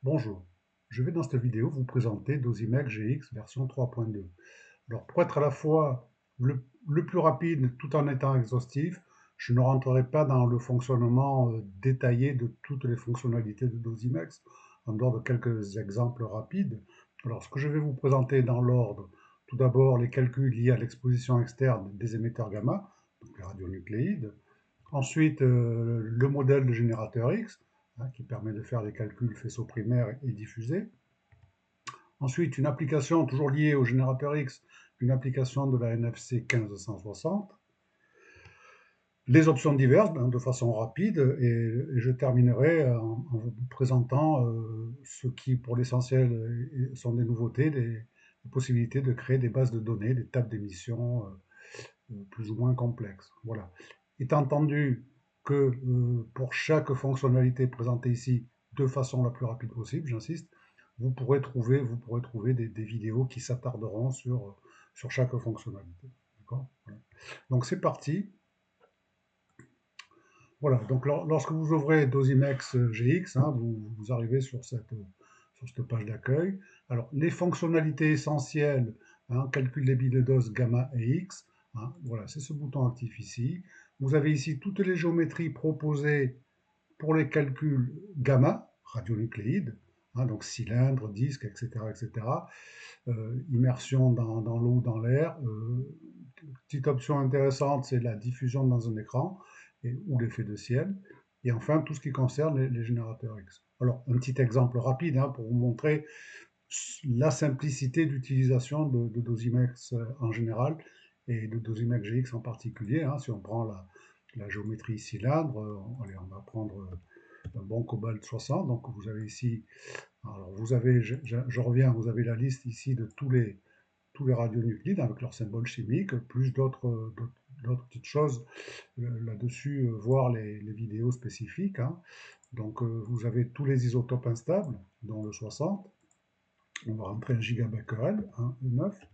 Bonjour, je vais dans cette vidéo vous présenter Dosimac GX version 3.2. Alors pour être à la fois le plus rapide tout en étant exhaustif, je ne rentrerai pas dans le fonctionnement détaillé de toutes les fonctionnalités de Dosimax, en dehors de quelques exemples rapides. Alors ce que je vais vous présenter dans l'ordre, tout d'abord les calculs liés à l'exposition externe des émetteurs gamma, donc les radionucléides. Ensuite, le modèle de générateur X, hein, qui permet de faire des calculs faisceaux primaires et diffusés. Ensuite, une application toujours liée au générateur X, une application de la NFC 1560. Les options diverses, hein, de façon rapide, et je terminerai en vous présentant ce qui, pour l'essentiel, sont des nouveautés, des possibilités de créer des bases de données, des tables d'émission plus ou moins complexes. Voilà. Étant entendu que pour chaque fonctionnalité présentée ici, de façon la plus rapide possible, j'insiste, vous pourrez trouver des vidéos qui s'attarderont sur chaque fonctionnalité. D'accord. Voilà. Donc c'est parti. Voilà, donc lorsque vous ouvrez Dosimex GX, hein, vous arrivez sur cette page d'accueil. Alors, les fonctionnalités essentielles, hein, calcul débit de dose gamma et X, hein, voilà, c'est ce bouton actif ici. Vous avez ici toutes les géométries proposées pour les calculs gamma, radionucléides, hein, donc cylindre, disque, etc., etc. Immersion dans l'eau ou dans l'air. Petite option intéressante, c'est la diffusion dans un écran ou l'effet de ciel. Et enfin, tout ce qui concerne les générateurs X. Alors, un petit exemple rapide, hein, pour vous montrer la simplicité d'utilisation de Dosimax en général et de Dosimax GX en particulier. Hein. Si on prend la géométrie cylindre, allez, on va prendre un bon cobalt 60. Donc vous avez ici, alors vous avez, je reviens, vous avez la liste ici de tous les radionuclides avec leur symbole chimique, plus d'autres petites choses là-dessus, voir les vidéos spécifiques. Hein. Donc vous avez tous les isotopes instables, dont le 60. On va rentrer un gigabecquerel, 9.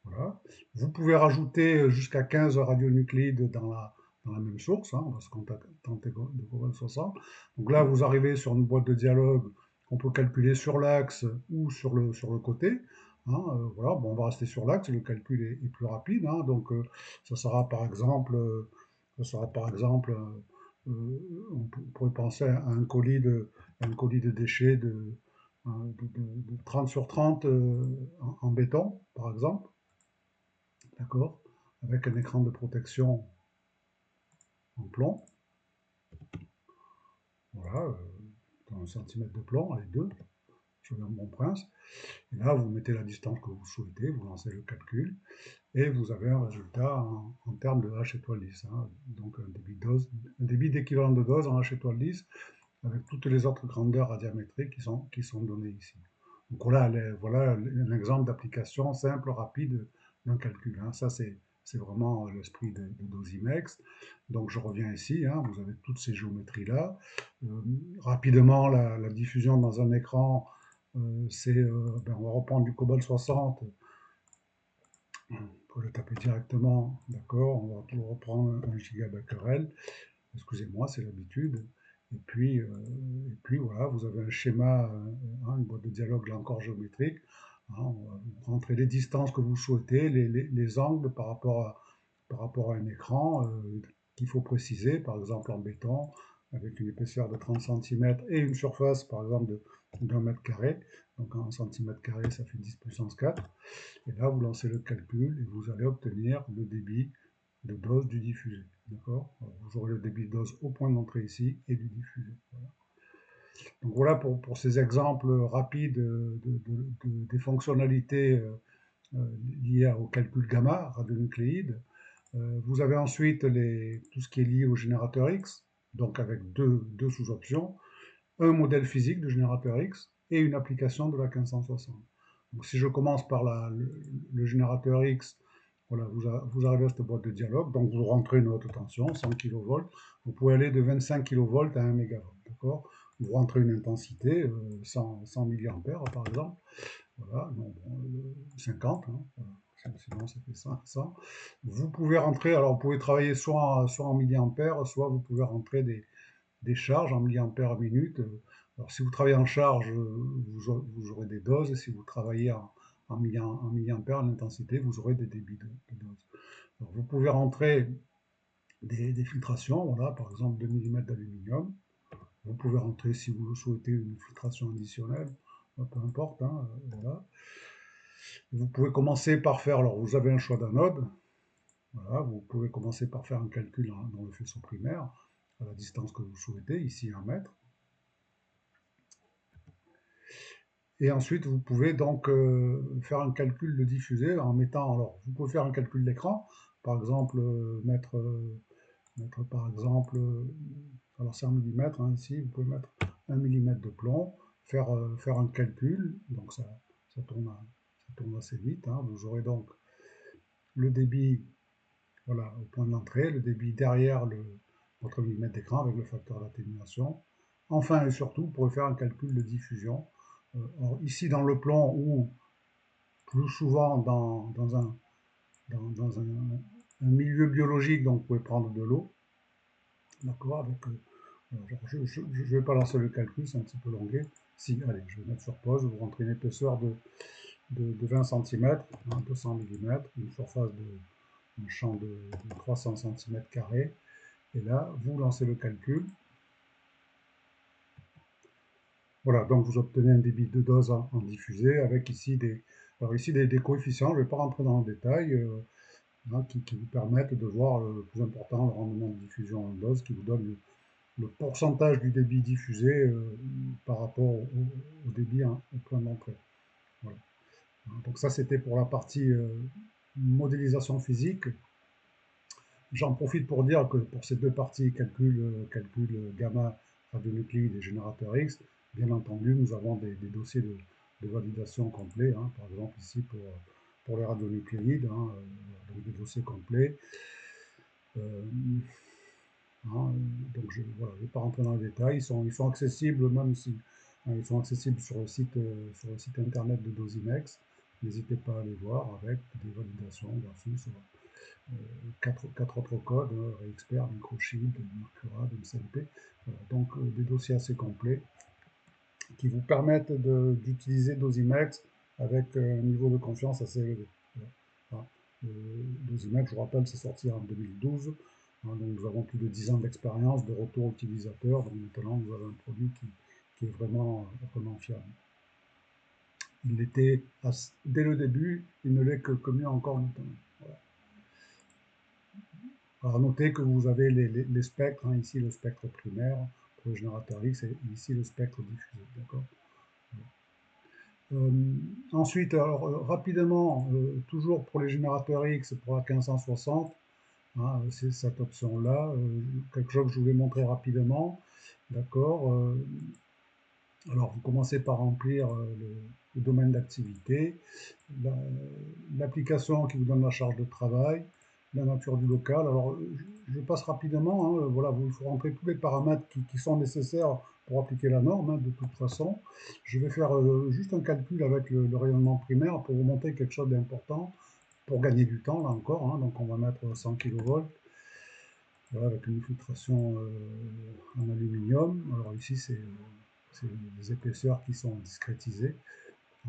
Voilà. Vous pouvez rajouter jusqu'à 15 radionucléides dans la même source. Hein. On va se contenter de cobalt 60. Donc là, vous arrivez sur une boîte de dialogue qu'on peut calculer sur l'axe ou sur le côté. Hein. Voilà. Bon, on va rester sur l'axe, le calcul est plus rapide. Hein. Donc ça sera par exemple, on pourrait penser à un colis de déchets de 30 sur 30 en béton, par exemple, d'accord, avec un écran de protection en plomb, voilà, dans un centimètre de plomb, allez, deux, sur le bon prince. Et là, vous mettez la distance que vous souhaitez, vous lancez le calcul, et vous avez un résultat en termes de H étoile 10. Hein, donc un débit d'équivalent de dose en H étoile 10, avec toutes les autres grandeurs radiométriques qui sont données ici. Donc voilà un exemple d'application simple, rapide d'un calcul. Hein. Ça, c'est vraiment l'esprit de Dosimex. Donc je reviens ici, hein, vous avez toutes ces géométries-là. Rapidement, la diffusion dans un écran, on va reprendre du cobalt 60, pour le taper directement, d'accord, on va tout reprendre un gigabecquerel. Excusez-moi, c'est l'habitude. Et puis voilà, vous avez un schéma, hein, une boîte de dialogue là encore géométrique. Hein, on va rentrer les distances que vous souhaitez, les angles par rapport à un écran qu'il faut préciser, par exemple en béton, avec une épaisseur de 30 cm et une surface, par exemple, d'un mètre carré. Donc en centimètre carré, ça fait 10 puissance 4. Et là, vous lancez le calcul et vous allez obtenir le débit de dose du diffusé. D'accord. Vous aurez le débit de dose au point d'entrée ici et du diffusé. Voilà. Donc voilà pour ces exemples rapides des fonctionnalités liées au calcul gamma, radionucléide. Vous avez ensuite tout ce qui est lié au générateur X, donc avec deux sous-options, un modèle physique de générateur X et une application de la 1560. Donc si je commence par le générateur X, voilà, vous arrivez à cette boîte de dialogue, donc vous rentrez une haute tension, 100 kV, vous pouvez aller de 25 kV à 1 MV, d'accord. Vous rentrez une intensité, 100 mA par exemple, voilà, non, bon, 50, hein, voilà. Sinon ça fait ça. Vous pouvez rentrer, alors vous pouvez travailler soit en milliampères, soit vous pouvez rentrer des charges en milliampères minute. Alors si vous travaillez en charge, vous aurez des doses, et si vous travaillez en milliampères, l'intensité, vous aurez des débits de doses. Alors, vous pouvez rentrer des filtrations, voilà, par exemple 2 mm d'aluminium. Vous pouvez rentrer, si vous le souhaitez, une filtration additionnelle, peu importe, hein, voilà. Vous pouvez commencer par faire, alors vous avez un choix d'anode, voilà, vous pouvez commencer par faire un calcul dans le faisceau primaire, à la distance que vous souhaitez, ici 1 mètre. Et ensuite, vous pouvez donc faire un calcul de diffusé en mettant, alors vous pouvez faire un calcul d'écran, par exemple, mettre par exemple, alors c'est 1 mm, hein, ici, vous pouvez mettre 1 mm de plomb, faire un calcul, donc ça, tourne, ça tourne assez vite, hein. Vous aurez donc le débit, voilà, au point de l'entrée, le débit derrière votre millimètre d'écran avec le facteur d'atténuation. Enfin et surtout, vous pourrez faire un calcul de diffusion. Ici, dans le plomb, ou plus souvent dans un milieu biologique, donc vous pouvez prendre de l'eau, d'accord, avec je ne vais pas lancer le calcul, c'est un petit peu longué. Si, allez, je vais mettre sur pause, vous rentrez une épaisseur de 20 cm, 200 mm, une surface un champ de 300 cm², et là, vous lancez le calcul. Voilà, donc vous obtenez un débit de dose en diffusé, avec ici des coefficients, je ne vais pas rentrer dans le détail, hein, qui vous permettent de voir le plus important, le rendement de diffusion en dose, qui vous donne le pourcentage du débit diffusé par rapport au débit, hein, au point d'entrée. Voilà. Donc ça, c'était pour la partie modélisation physique. J'en profite pour dire que pour ces deux parties, calcul gamma, radionucléide et générateur X, bien entendu, nous avons des dossiers de validation complets, hein, par exemple ici pour les radionucléides, hein, donc des dossiers complets. Hein, donc je ne vais pas rentrer dans les détails, ils sont accessibles, même si hein, ils sont accessibles sur sur le site internet de Dosimex. N'hésitez pas à aller voir avec des validations versus quatre autres codes, Re-Expert, Microshield, Mercura, MCLP. Voilà, donc des dossiers assez complets qui vous permettent d'utiliser Dosimex avec un niveau de confiance assez élevé. Voilà. Dosimex, je vous rappelle, c'est sorti en 2012. Hein, donc nous avons plus de 10 ans d'expérience, de retour utilisateur. Donc maintenant, nous avons un produit qui est vraiment fiable. Il l'était dès le début, il ne l'est que mieux encore maintenant. Voilà. Alors notez que vous avez les spectres, hein, ici le spectre primaire pour le générateur X et ici le spectre diffusé. D'accord. Ensuite, alors rapidement, toujours pour les générateurs X, pour la 1560, hein, c'est cette option-là, quelque chose que je voulais montrer rapidement. D'accord. Alors vous commencez par remplir le domaine d'activité, l'application qui vous donne la charge de travail, la nature du local. Alors je passe rapidement, hein, voilà, il faut rentrer tous les paramètres qui sont nécessaires pour appliquer la norme, hein, de toute façon. Je vais faire juste un calcul avec le rayonnement primaire pour vous montrer quelque chose d'important, pour gagner du temps, là encore, hein. Donc on va mettre 100 kV, voilà, avec une filtration en aluminium. Alors ici, c'est des épaisseurs qui sont discrétisées.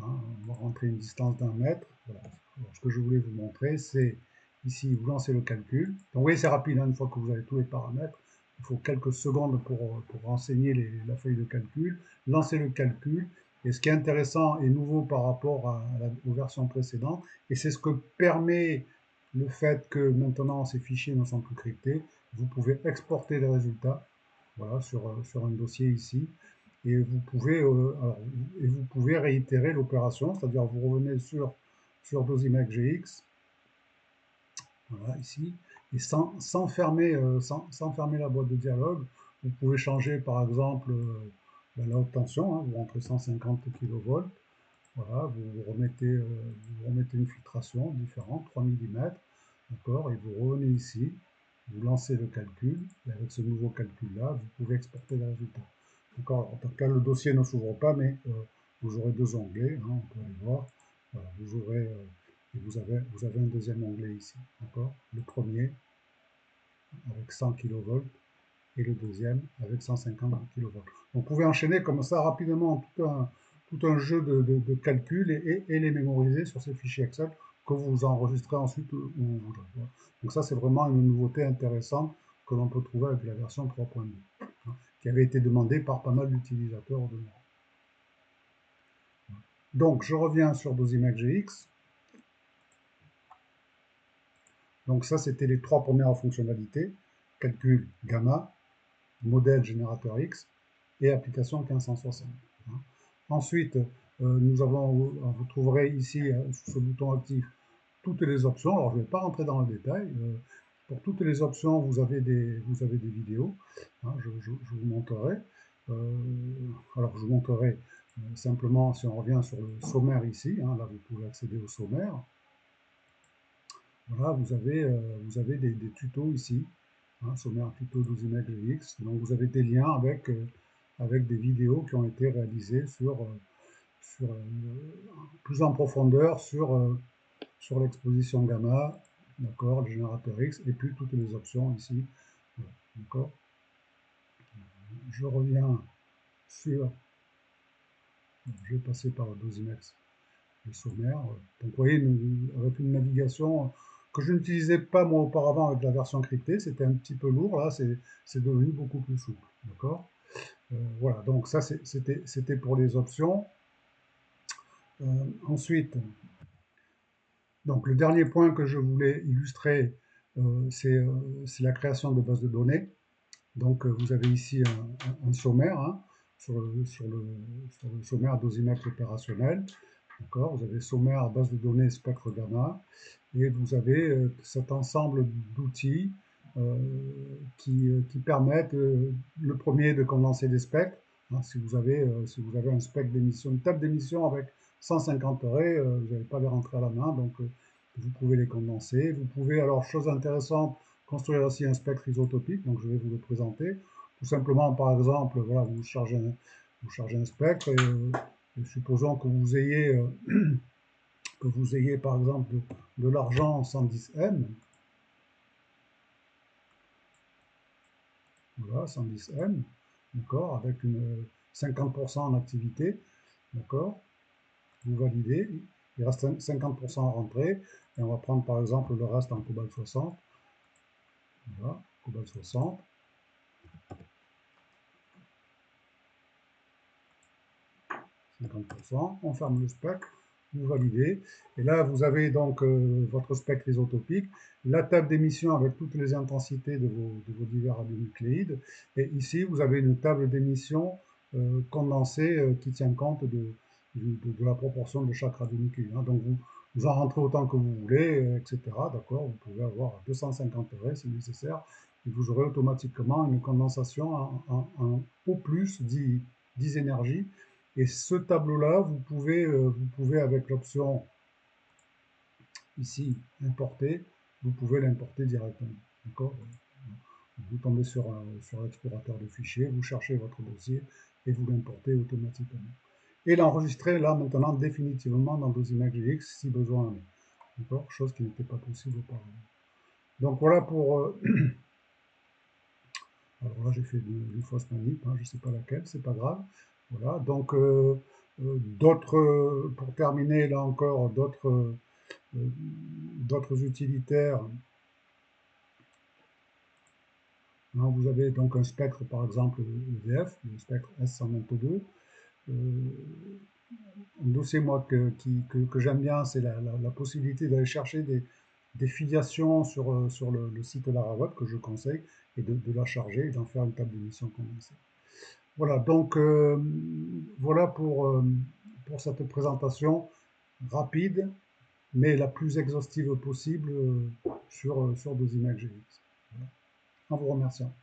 Hein. On va rentrer une distance d'1 mètre. Voilà. Alors, ce que je voulais vous montrer, c'est ici, vous lancez le calcul. Donc, vous voyez, c'est rapide, hein, une fois que vous avez tous les paramètres. Il faut quelques secondes pour renseigner la feuille de calcul, lancer le calcul. Et ce qui est intéressant et nouveau par rapport aux versions précédentes, et c'est ce que permet le fait que maintenant ces fichiers ne sont plus cryptés, vous pouvez exporter les résultats, voilà, sur un dossier ici, et vous pouvez réitérer l'opération, c'est-à-dire vous revenez sur Dosimac GX, voilà, ici, et sans fermer la boîte de dialogue, vous pouvez changer par exemple la haute tension, hein, vous rentrez 150 kV, voilà, vous remettez une filtration différente, 3 mm, d'accord, et vous revenez ici, vous lancez le calcul, et avec ce nouveau calcul-là, vous pouvez exporter les résultats. D'accord, en tant que là, le dossier ne s'ouvre pas, mais vous aurez deux onglets, hein, on peut aller voir. Voilà, vous aurez, et vous avez un deuxième onglet ici, d'accord, le premier avec 100 kV, et le deuxième avec 150 kV. Donc vous pouvez enchaîner comme ça rapidement tout un jeu de calculs et les mémoriser sur ces fichiers Excel que vous enregistrez ensuite où vous voudrez. Donc ça, c'est vraiment une nouveauté intéressante que l'on peut trouver avec la version 3.2, qui avait été demandée par pas mal d'utilisateurs de moi. Donc je reviens sur Dosimac GX. Donc ça, c'était les trois premières fonctionnalités: calcul gamma, modèle générateur X et application 1560. Ensuite, vous trouverez ici, sur ce bouton actif, toutes les options. Alors, je ne vais pas rentrer dans le détail. Pour toutes les options, vous avez des vidéos. Je vous montrerai. Alors, je vous montrerai simplement, si on revient sur le sommaire ici, là, vous pouvez accéder au sommaire. Voilà, vous avez des tutos ici, sommaire tuto Dosimac GX. Donc vous avez des liens avec des vidéos qui ont été réalisées sur plus en profondeur sur l'exposition gamma, d'accord, le générateur X, et puis toutes les options ici, d'accord. Je reviens sur, je vais passer par le Dosimac, le sommaire. Donc vous voyez, avec une navigation que je n'utilisais pas moi auparavant avec la version cryptée, c'était un petit peu lourd, là c'est devenu beaucoup plus souple, d'accord. Voilà, donc ça c'était pour les options. Ensuite, donc le dernier point que je voulais illustrer, c'est la création de bases de données. Donc vous avez ici un sommaire, sur le sommaire Dosimac opérationnel. D'accord, vous avez sommaire, base de données, spectre gamma, et vous avez cet ensemble d'outils qui permettent, le premier, de condenser des spectres. Si vous avez un spectre d'émission, une table d'émission avec 150 arrays, vous n'allez pas les rentrer à la main, donc vous pouvez les condenser. Vous pouvez, alors, chose intéressante, construire aussi un spectre isotopique, donc je vais vous le présenter. Tout simplement, par exemple, voilà, vous chargez un spectre, et supposons que vous ayez par exemple de l'argent 110M, voilà, 110M, d'accord, avec une 50% en activité, d'accord, vous validez, il reste 50% à rentrer, et on va prendre par exemple le reste en cobalt 60, voilà, cobalt 60, on ferme le spectre, vous validez, et là vous avez donc votre spectre isotopique, la table d'émission avec toutes les intensités de vos divers radionucléides, et ici vous avez une table d'émission condensée qui tient compte de la proportion de chaque radionucléide. Donc vous en rentrez autant que vous voulez, etc. D'accord, vous pouvez avoir 250 arrays si nécessaire, et vous aurez automatiquement une condensation en O+, 10 énergies. Et ce tableau-là, vous pouvez avec l'option ici importer, vous pouvez l'importer directement. D'accord. Vous tombez sur l'explorateur de fichiers, vous cherchez votre dossier et vous l'importez automatiquement. Et l'enregistrer là maintenant définitivement dans Dosimac GX si besoin en est. D'accord, chose qui n'était pas possible auparavant. Donc voilà pour. Alors là j'ai fait une fausse manip, je ne sais pas laquelle, c'est pas grave. Voilà, donc pour terminer là encore, d'autres utilitaires. Vous avez donc un spectre, par exemple EDF, le spectre S122. Un dossier moi que j'aime bien, c'est la possibilité d'aller chercher des filiations sur le site Larawatt, que je conseille, et de la charger et d'en faire une table d'émission condensée. Voilà, donc voilà pour cette présentation rapide, mais la plus exhaustive possible sur Dosimac GX. Voilà. En vous remerciant.